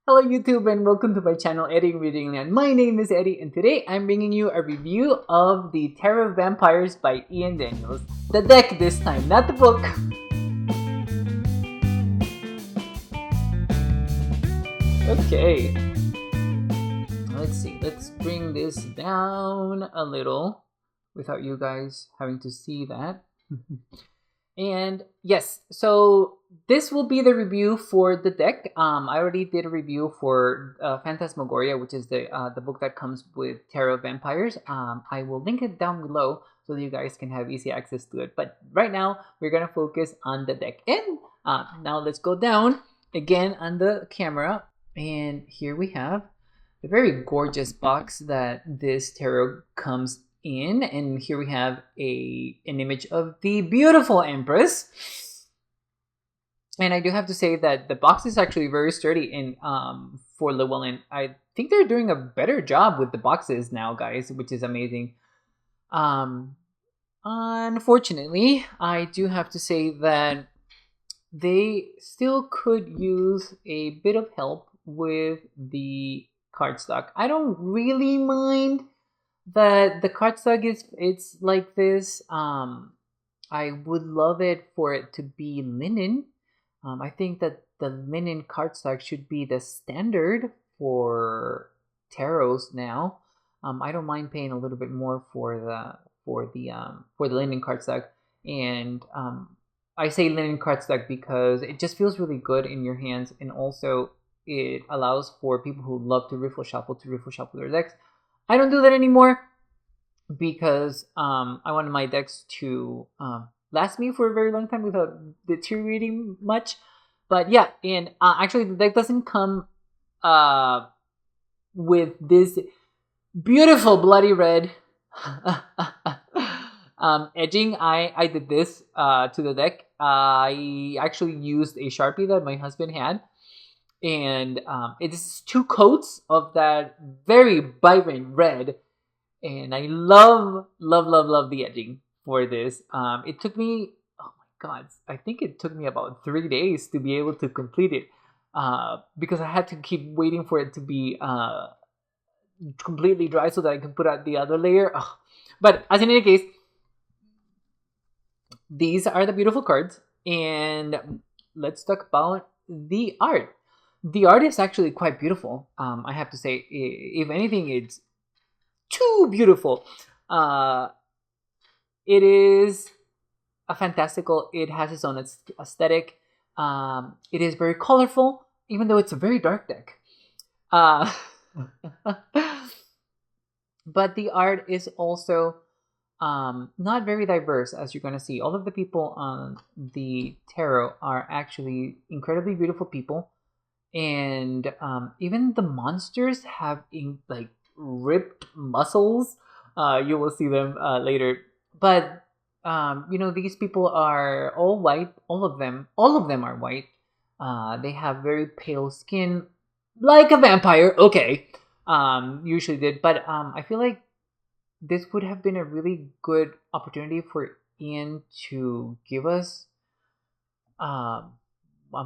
Hello YouTube and welcome to my channel eddieinreadingland. My name is Eddie and today I'm bringing you a review of the Tarot of Vampyres by Ian Daniels. The deck this time, not the book. Okay. Let's see. Let's bring this down a little without you guys having to see that. And yes, so this will be the review for the deck. I already did a review for Phantasmagoria, which is the book that comes with Tarot of Vampyres. I will link it down below so that you guys can have easy access to it. But right now, we're gonna focus on the deck. And now let's go down again on the camera. And here we have the very gorgeous box that this tarot comes in, and here we have an image of the beautiful Empress. And I do have to say that the box is actually very sturdy in for Llewellyn. I think they're doing a better job with the boxes now, guys, which is amazing. Unfortunately, I do have to say that they still could use a bit of help with the cardstock. I don't really mind that the cardstock it's like this. I would love it for it to be linen. I think that the linen cardstock should be the standard for tarots now. I don't mind paying a little bit more for the linen cardstock, and I say linen cardstock because it just feels really good in your hands, and also it allows for people who love to riffle shuffle their decks. I don't do that anymore because I wanted my decks to last me for a very long time without deteriorating much. But yeah, and actually the deck doesn't come with this beautiful bloody red edging. I did this to the deck. I actually used a Sharpie that my husband had, and it is 2 coats of that very vibrant red, and I love the edging for this. It took me, oh my god, I think it took me about 3 days to be able to complete it, because I had to keep waiting for it to be completely dry so that I can put out the other layer. Ugh. But as in any case, these are the beautiful cards, and let's talk about the art. The art is actually quite beautiful. I have to say, if anything, it's too beautiful. It is a fantastical. It has its own aesthetic. It is very colorful, even though it's a very dark deck. But the art is also not very diverse, as you're going to see. All of the people on the tarot are actually incredibly beautiful people, and even the monsters have like ripped muscles. You will see them later. But these people are all white. All of them are white. They have very pale skin, like a vampire. Okay, usually did, but I feel like this would have been a really good opportunity for Ian to give us a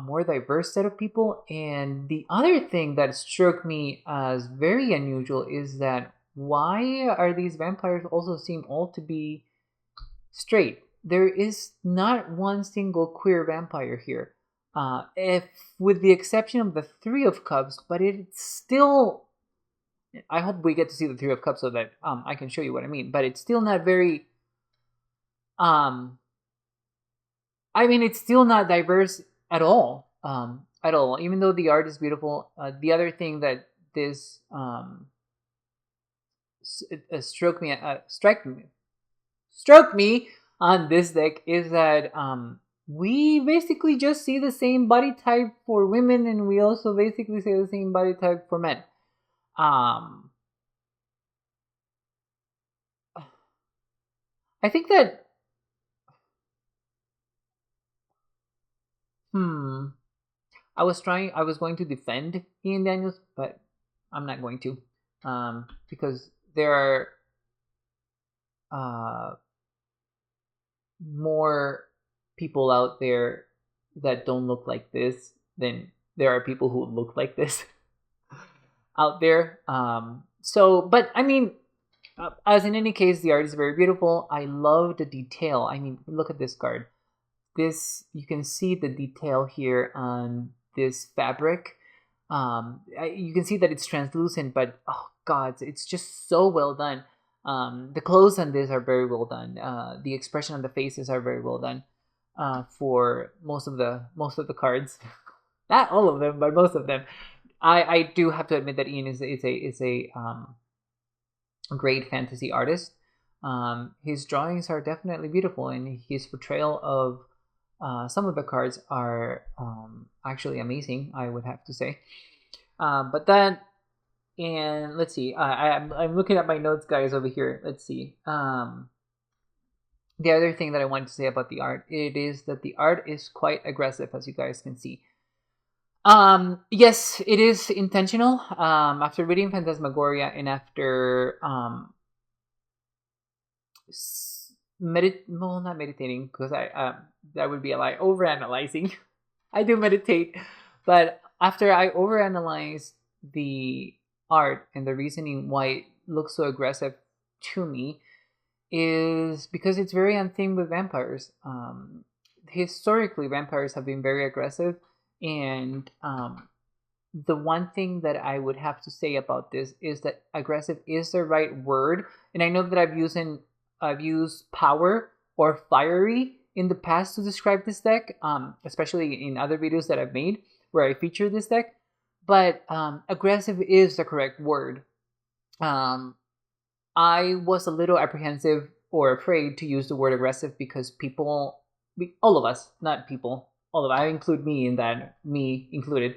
more diverse set of people. And the other thing that struck me as very unusual is that why are these vampires also seem all to be straight? There is not one single queer vampire here, if with the exception of the 3 of Cups, but it's still, I hope we get to see the 3 of Cups so that I can show you what I mean. But it's still not very it's still not diverse at all. Even though the art is beautiful. The other thing that this struck me on this deck is that we basically just see the same body type for women, and we also basically see the same body type for men. I think that I was going to defend Ian Daniels, but I'm not going to, because there are more people out there that don't look like this than there are people who look like this. out there. But I mean, as in any case, the art is very beautiful. I love the detail. I mean, look at this card. You can see the detail here on this fabric. You can see that it's translucent, but oh god, it's just so well done. The clothes on this are very well done. The expression on the faces are very well done. For most of the cards, not all of them, but most of them. I do have to admit that Ian is a great fantasy artist. His drawings are definitely beautiful, and his portrayal of some of the cards are actually amazing, I would have to say. But then, and let's see, I'm looking at my notes, guys, over here. Let's see. The other thing that I wanted to say about the art, it is that the art is quite aggressive, as you guys can see. Yes, it is intentional. After reading Phantasmagoria and after not meditating, because that would be a lie. Overanalyzing. I do meditate, but after I overanalyze the art and the reasoning why it looks so aggressive to me is because it's very on theme with vampires. Historically, vampires have been very aggressive, and the one thing that I would have to say about this is that aggressive is the right word. And I know that I've used power or fiery in the past to describe this deck, especially in other videos that I've made where I feature this deck. But aggressive is the correct word. I was a little apprehensive or afraid to use the word aggressive because all of us, not people, all of us, I include me in that, me included,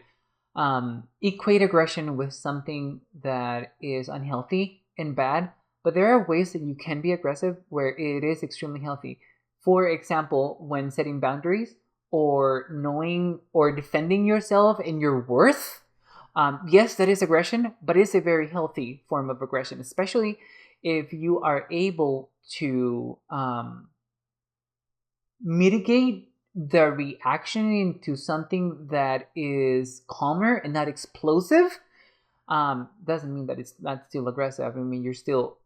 equate aggression with something that is unhealthy and bad. But there are ways that you can be aggressive where it is extremely healthy. For example, when setting boundaries or knowing or defending yourself and your worth. Yes, that is aggression, but it's a very healthy form of aggression, especially if you are able to mitigate the reaction into something that is calmer and not explosive. Doesn't mean that it's not still aggressive. I mean, you're still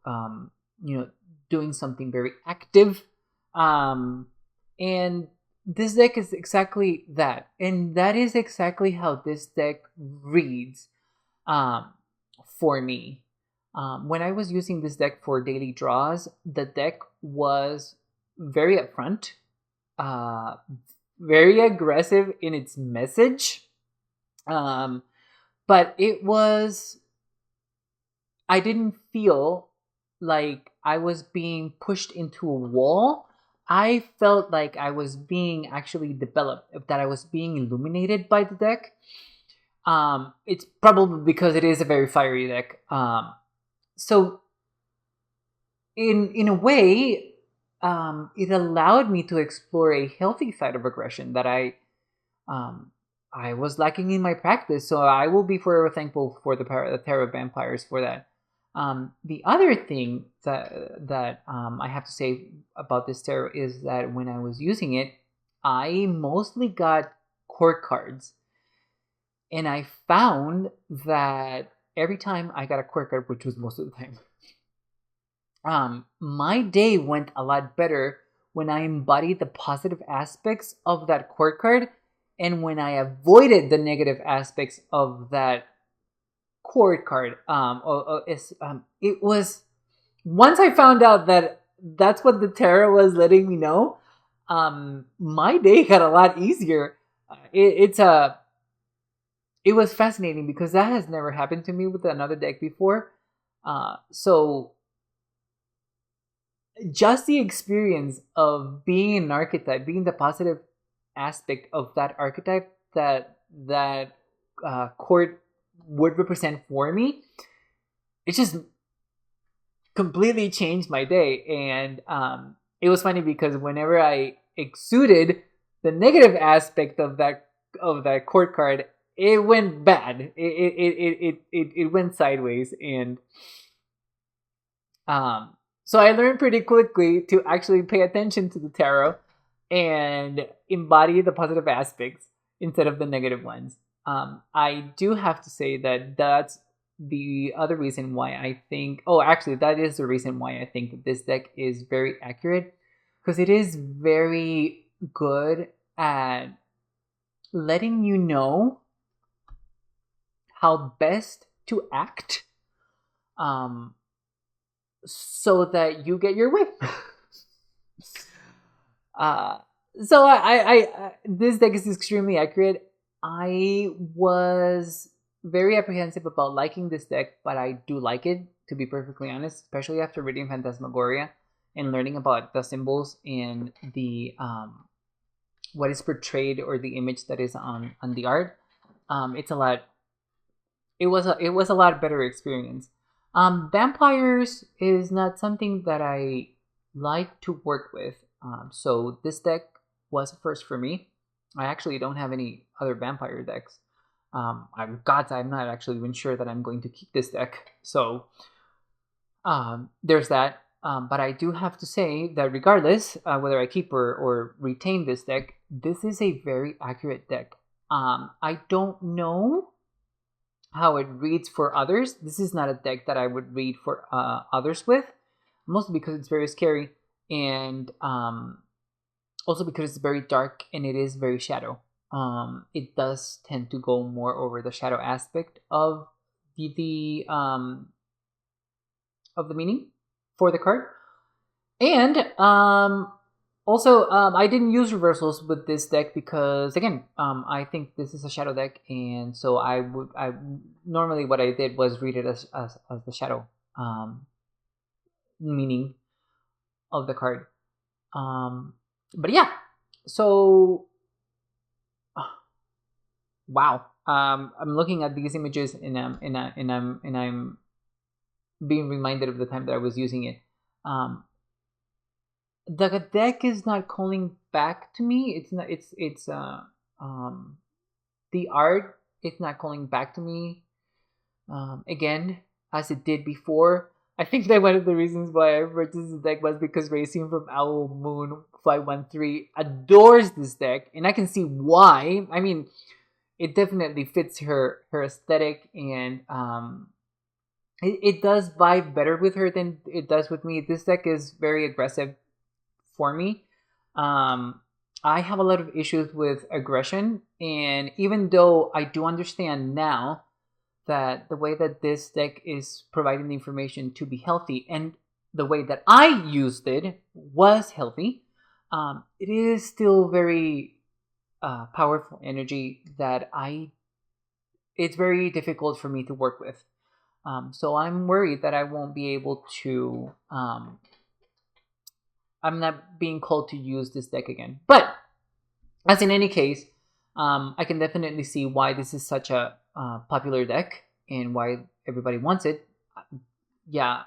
doing something very active. And this deck is exactly that, and that is exactly how this deck reads for me. When I was using this deck for daily draws, the deck was very upfront, very aggressive in its message, but I didn't feel like I was being pushed into a wall. I felt like I was being actually developed, that I was being illuminated by the deck. It's probably because it is a very fiery deck. So in a way, it allowed me to explore a healthy side of aggression that I was lacking in my practice. So I will be forever thankful for the Tarot of Vampyres for that. The other thing that I have to say about this tarot is that when I was using it, I mostly got court cards. And I found that every time I got a court card, which was most of the time, my day went a lot better when I embodied the positive aspects of that court card and when I avoided the negative aspects of that court card. It was, once I found out that that's what the tarot was letting me know, my day got a lot easier. It was fascinating because that has never happened to me with another deck before. So just the experience of being an archetype, being the positive aspect of that archetype that court would represent for me, it just completely changed my day. And it was funny because whenever I exuded the negative aspect of that court card, it went bad. It went sideways. And so I learned pretty quickly to actually pay attention to the tarot and embody the positive aspects instead of the negative ones. I do have to say that that's the other reason why I think, oh, actually, that is the reason why I think that this deck is very accurate, because it is very good at letting you know how best to act, so that you get your way. So this deck is extremely accurate. I was very apprehensive about liking this deck, but I do like it, to be perfectly honest, especially after reading Phantasmagoria and learning about the symbols and the what is portrayed, or the image that is on the art. It's a lot. It was a lot better experience. Vampires is not something that I like to work with. So this deck was a first for me. I actually don't have any other vampire decks. I'm not actually even sure that I'm going to keep this deck. So there's that. But I do have to say that regardless whether I keep or retain this deck, this is a very accurate deck. I don't know how it reads for others. This is not a deck that I would read for others with, mostly because it's very scary, and also because it's very dark and it is very shadow. It does tend to go more over the shadow aspect of the meaning for the card. And also, I didn't use reversals with this deck because, again, I think this is a shadow deck, and so I normally what I did was read it as the shadow meaning of the card. But yeah, so wow. I'm looking at these images and I'm being reminded of the time that I was using it. The deck is not calling back to me. It's not. It's the art. It's not calling back to me. Again, as it did before. I think that one of the reasons why I purchased this deck was because Racing from Owl Moon 513 adores this deck, and I can see why. I mean, it definitely fits her aesthetic, and it does vibe better with her than it does with me. This deck is very aggressive for me. I have a lot of issues with aggression, and even though I do understand now that the way that this deck is providing the information to be healthy, and the way that I used it was healthy, it is still very powerful energy that it's very difficult for me to work with. So I'm worried that I won't be able to I'm not being called to use this deck again. But as in any case, I can definitely see why this is such a popular deck and why everybody wants it. Yeah.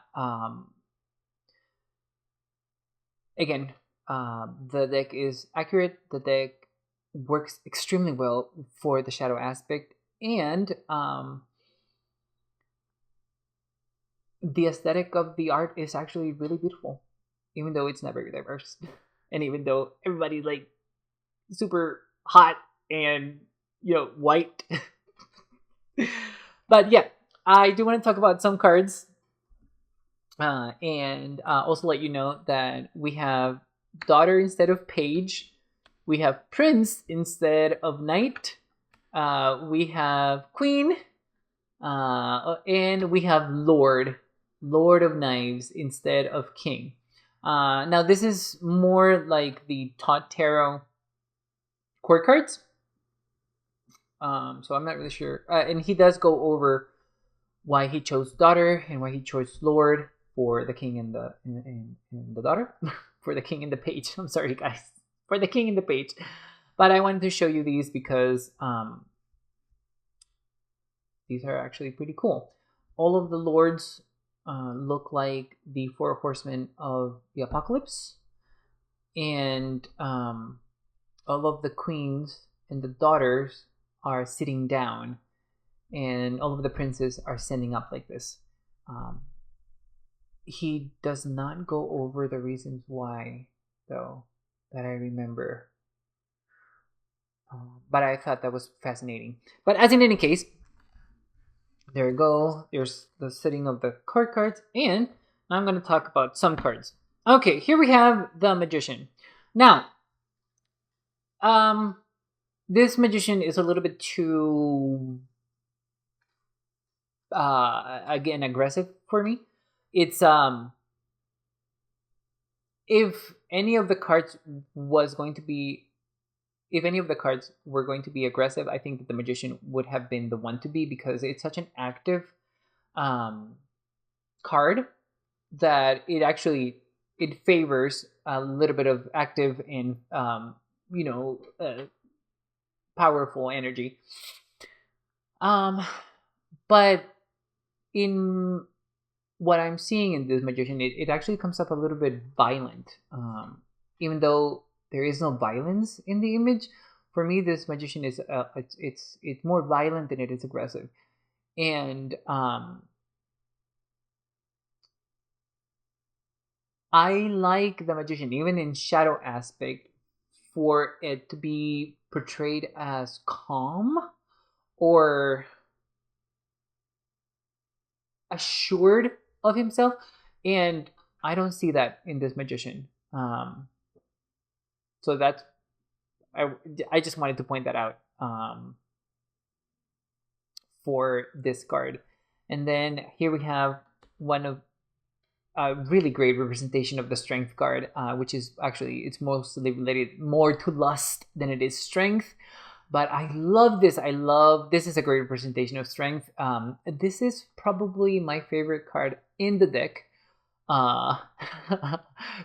Again, the deck is accurate. The deck works extremely well for the shadow aspect, and the aesthetic of the art is actually really beautiful, even though it's not very diverse, and even though everybody's like super hot and white. But yeah, I do want to talk about some cards, and also let you know that we have daughter instead of page, we have prince instead of knight, we have queen, and we have lord of knives instead of king. Now this is more like the Tarot court cards. So I'm not really sure. And he does go over why he chose daughter and why he chose lord for the king and the daughter. For the king and the page. I'm sorry, guys. For the king and the page. But I wanted to show you these because these are actually pretty cool. All of the lords look like the four horsemen of the apocalypse, and all of the queens and the daughters are sitting down, and all of the princes are standing up like this. He does not go over the reasons why, though, that I remember. But I thought that was fascinating. But as in any case, There you go. There's the setting of the card cards, and I'm going to talk about some cards. Okay, here we have the Magician. Now, this Magician is a little bit too, again, aggressive for me. It's if any of the cards was going to be, if any of the cards were going to be aggressive, I think that the Magician would have been the one to be, because it's such an active card that it favors a little bit of active and powerful energy. But in what I'm seeing in this Magician, it actually comes up a little bit violent, even though there is no violence in the image. For me, this Magician is it's more violent than it is aggressive, and I like the Magician, even in shadow aspect, for it to be portrayed as calm or assured of himself, and I don't see that in this Magician. So that's, I just wanted to point that out for this card. And then here we have one of a really great representation of the Strength card, which is actually, it's mostly related more to lust than it is strength. But I love this. This is a great representation of strength. This is probably my favorite card in the deck,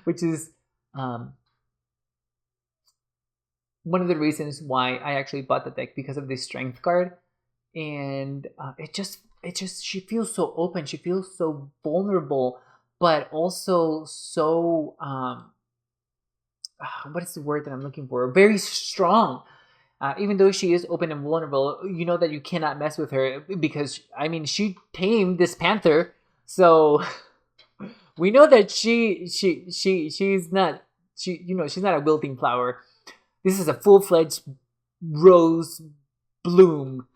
which is one of the reasons why I actually bought the deck, because of this strength card. And she feels so open. She feels so vulnerable, but also so, what is the word that I'm looking for? Very strong. Even though she is open and vulnerable, you know that you cannot mess with her, because, I mean, she tamed this panther, so we know that she's not a wilting flower. This is a full-fledged rose bloom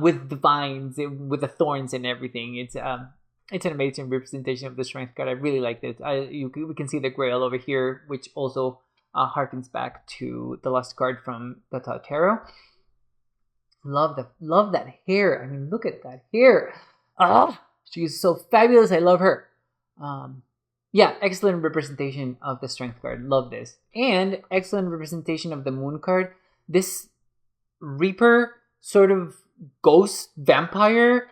with the vines, with the thorns and everything. It's an amazing representation of the Strength card. I really like this. We can see the Grail over here, which also harkens back to the Lust card from the Tarot. Love that hair. I mean, look at that hair. She is so fabulous. I love her. Yeah, excellent representation of the Strength card. Love this. And excellent representation of the Moon card. This Reaper sort of ghost vampire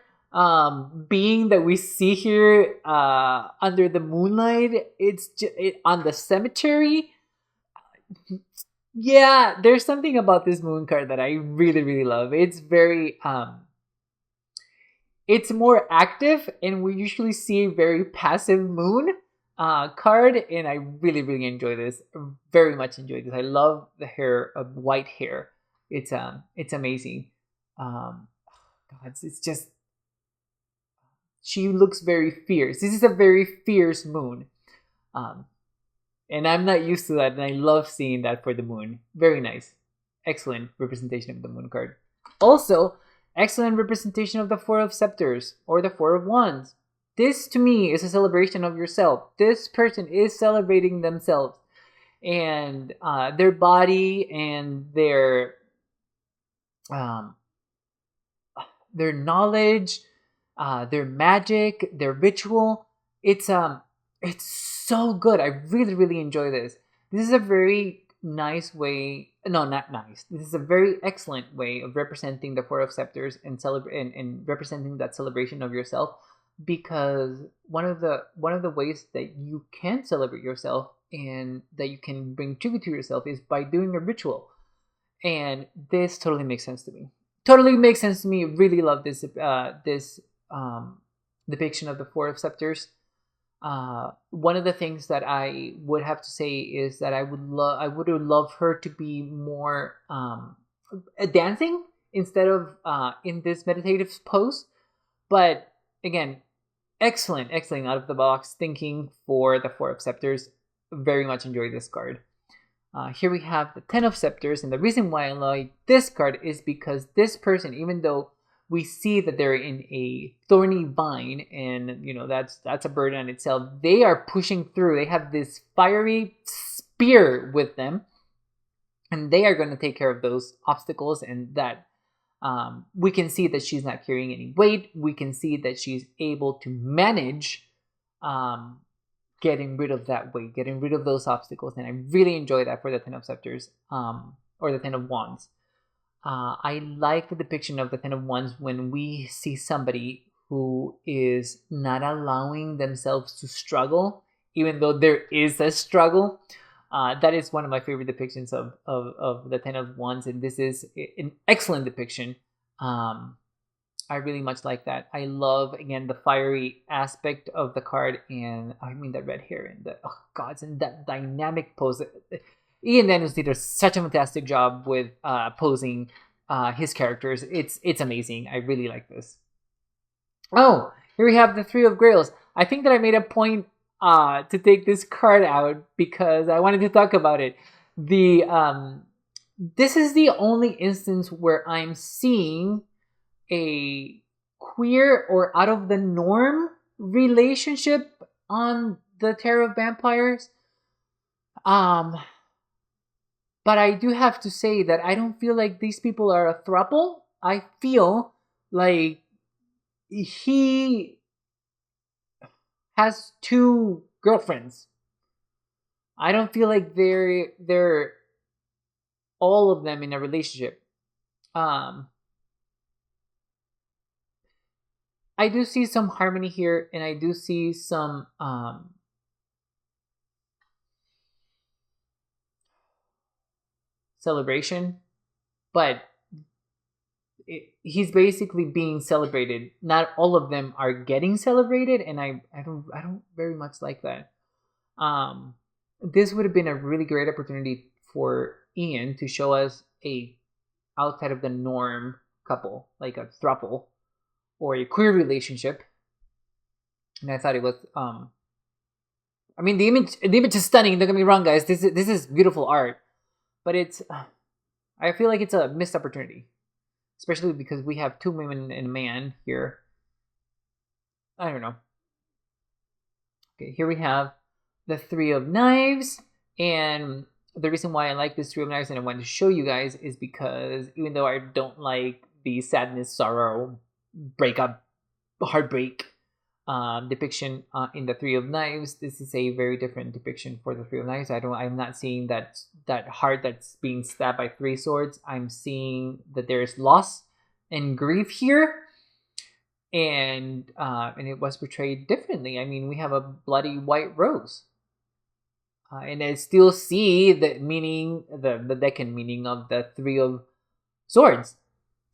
being that we see here under the moonlight. It's on the cemetery. Yeah, there's something about this Moon card that I really, really love. It's very it's more active, and we usually see a very passive Moon card, and I really, really enjoy this. Very much enjoy this. I love the hair, of white hair. It's amazing. God, it's just, she looks very fierce. This is a very fierce Moon, and I'm not used to that, and I love seeing that for the Moon. Very nice, excellent representation of the Moon card. Also, excellent representation of the Four of Scepters or the Four of Wands. This, to me, is a celebration of yourself. This person is celebrating themselves and their body and their knowledge, their magic, their ritual. It's so good. I really, really enjoy this. This is a very nice way. No, not nice. This is a very excellent way of representing the Four of Scepters and and representing that celebration of yourself. Because one of the ways that you can celebrate yourself and that you can bring tribute to yourself is by doing a ritual. And this totally makes sense to me. Totally makes sense to me. Really love this depiction of the Four of Scepters. One of the things that I would have to say is that I would love her to be more dancing instead of in this meditative pose. But again, excellent out of the box thinking for the Four of Scepters. Very much enjoy this card. Here we have the Ten of Scepters, and the reason why I like this card is because this person, even though we see that they're in a thorny vine, and you know that's a burden in itself. They are pushing through. They have this fiery spear with them, and they are going to take care of those obstacles. And that we can see that she's not carrying any weight. We can see that she's able to manage getting rid of that weight, getting rid of those obstacles. And I really enjoy that for the Ten of Scepters, or the Ten of Wands. I like the depiction of the Ten of Wands when we see somebody who is not allowing themselves to struggle, even though there is a struggle. That is one of my favorite depictions of the Ten of Wands, and this is an excellent depiction. I really much like that. I love, again, the fiery aspect of the card, and I mean the red hair and the gods and that dynamic pose. Ian Daniels did such a fantastic job with posing his characters. It's amazing. I really like this. Oh, here we have the Three of Grails. I think that I made a point to take this card out because I wanted to talk about it. This is the only instance where I'm seeing a queer or out of the norm relationship on the Tarot of Vampyres. But I do have to say that I don't feel like these people are a throuple. I feel like he has two girlfriends. I don't feel like they're all of them in a relationship. I do see some harmony here, and I do see some celebration, but he's basically being celebrated. Not all of them are getting celebrated, and I don't very much like that. This would have been a really great opportunity for Ian to show us a outside of the norm couple, like a throuple or a queer relationship. And I thought it was I mean the image is stunning, don't get me wrong, guys. This is beautiful art. But I feel like it's a missed opportunity. Especially because we have two women and a man here. I don't know. Okay, here we have the Three of Knives. And the reason why I like this Three of Knives and I wanted to show you guys is because even though I don't like the sadness, sorrow, breakup, heartbreak depiction in the Three of Knives, this is a very different depiction for the Three of Knives. I'm not seeing that heart that's being stabbed by three swords. I'm seeing that there's loss and grief here, and it was portrayed differently. I mean, we have a bloody white rose, and I still see the meaning, the Deccan meaning of the Three of Swords.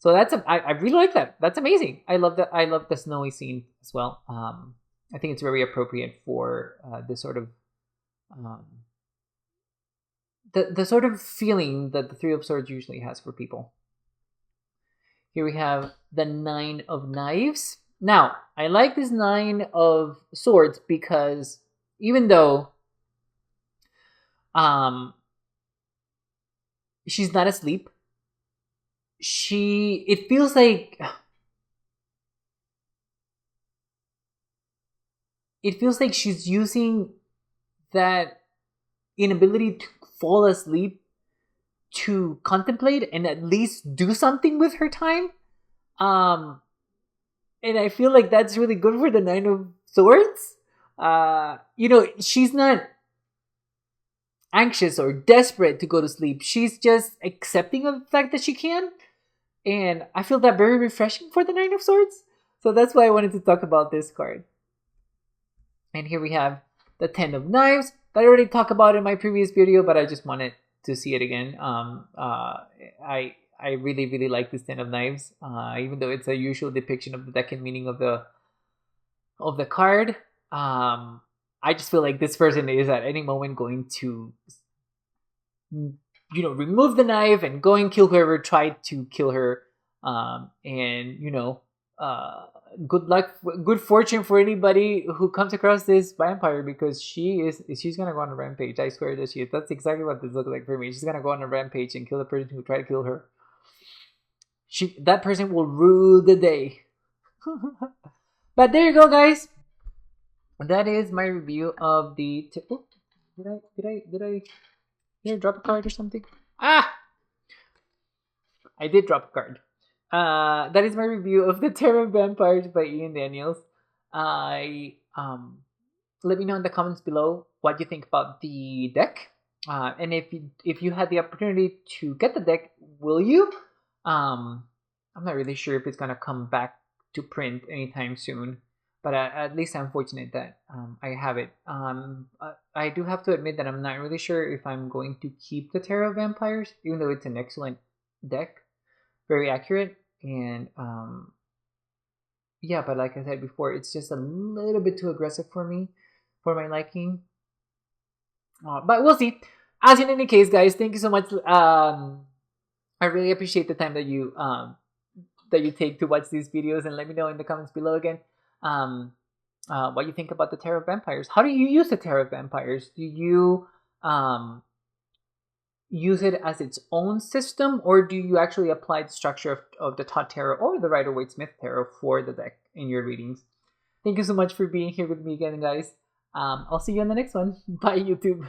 So I really like that. That's amazing. I love that. I love the snowy scene as well. I think it's very appropriate for this sort of the sort of feeling that the Three of Swords usually has for people. Here we have the Nine of Knives. Now, I like this Nine of Swords because even though she's not asleep, it feels like she's using that inability to fall asleep to contemplate and at least do something with her time. And I feel like that's really good for the Nine of Swords. She's not anxious or desperate to go to sleep. She's just accepting of the fact that she can. And I feel that very refreshing for the Nine of Swords. So that's why I wanted to talk about this card. And here we have the Ten of Knives that I already talked about in my previous video, but I just wanted to see it again. I really, really like this Ten of Knives, even though it's a usual depiction of the Deccan meaning of the card. I just feel like this person is at any moment going to remove the knife and go and kill whoever tried to kill her. Good fortune for anybody who comes across this vampire, because she's gonna go on a rampage. I swear that she is. That's exactly what this looks like for me. She's gonna go on a rampage and kill the person who tried to kill her. that person will rule the day. But there you go, guys. That is my review of the. Oh, did I drop a card or something? Ah, I did drop a card. That is my review of the Tarot of Vampyres by Ian Daniels. I let me know in the comments below what you think about the deck. And if you had the opportunity to get the deck, will you? I'm not really sure if it's gonna come back to print anytime soon, but at least I'm fortunate that I have it. I do have to admit that I'm not really sure if I'm going to keep the Tarot of Vampyres, even though it's an excellent deck, very accurate, and yeah. But like I said before, it's just a little bit too aggressive for me, for my liking. But we'll see. As in any case, guys, thank you so much. I really appreciate the time that you take to watch these videos, and let me know in the comments below again what you think about the Tarot of Vampyres. How do you use the Tarot of Vampyres? Do you use it as its own system, or do you actually apply the structure of the Tot Tarot or the Rider-Waite-Smith Tarot for the deck in your readings? Thank you so much for being here with me again, guys. I'll see you on the next one. Bye, YouTube.